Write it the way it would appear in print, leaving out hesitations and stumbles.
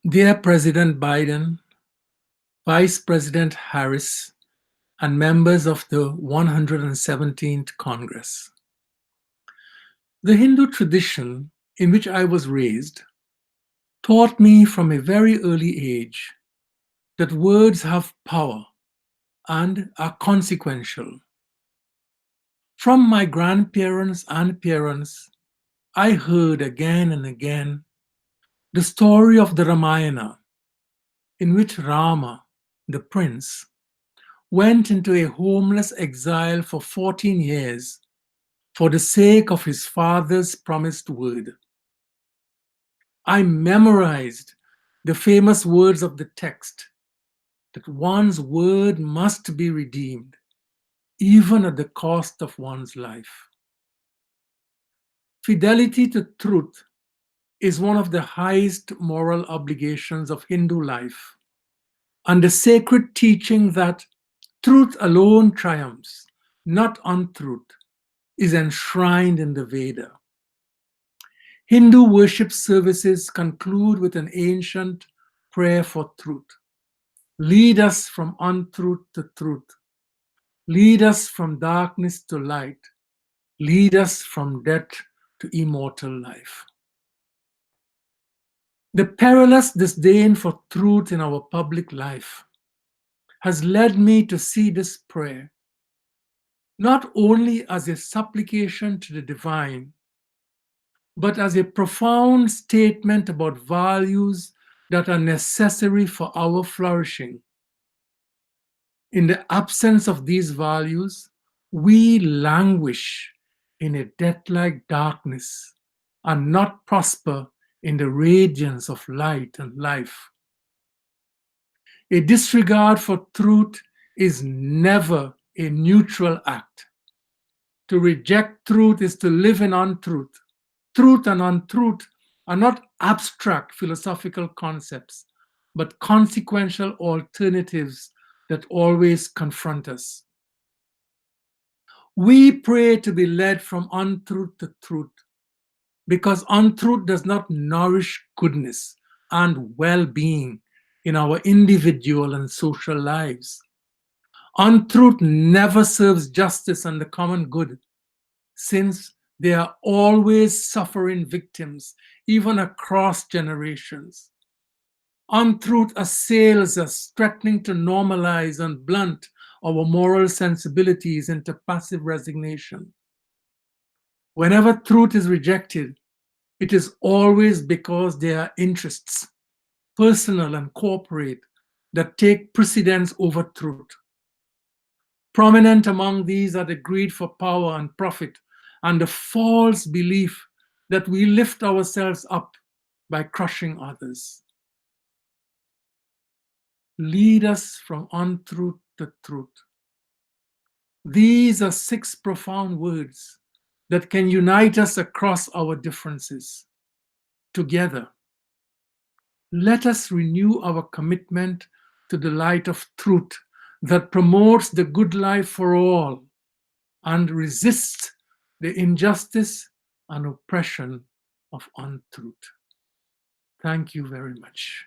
Dear President Biden, Vice President Harris, and members of the 117th Congress. The Hindu tradition in which I was raised taught me from a very early age that words have power and are consequential. From my grandparents and parents, I heard again and again the story of the Ramayana, in which Rama, the prince, went into a homeless exile for 14 years for the sake of his father's promised word. I memorized the famous words of the text that one's word must be redeemed, even at the cost of one's life. Fidelity to truth is one of the highest moral obligations of Hindu life, and the sacred teaching that truth alone triumphs, not untruth, is enshrined in the Veda. Hindu worship services conclude with an ancient prayer for truth. Lead us from untruth to truth. Lead us from darkness to light. Lead us from death to immortal life. The perilous disdain for truth in our public life has led me to see this prayer not only as a supplication to the divine, but as a profound statement about values that are necessary for our flourishing. In the absence of these values, we languish in a death-like darkness and not prosper in the radiance of light and life. A disregard for truth is never a neutral act. To reject truth is to live in untruth. Truth and untruth are not abstract philosophical concepts, but consequential alternatives that always confront us. We pray to be led from untruth to truth, because untruth does not nourish goodness and well-being in our individual and social lives. Untruth never serves justice and the common good, since they are always suffering victims, even across generations. Untruth assails us, threatening to normalize and blunt our moral sensibilities into passive resignation. Whenever truth is rejected, it is always because there are interests, personal and corporate, that take precedence over truth. Prominent among these are the greed for power and profit, and the false belief that we lift ourselves up by crushing others. Lead us from untruth to truth. These are 6 profound words that can unite us across our differences. Together, let us renew our commitment to the light of truth that promotes the good life for all and resists the injustice and oppression of untruth. Thank you very much.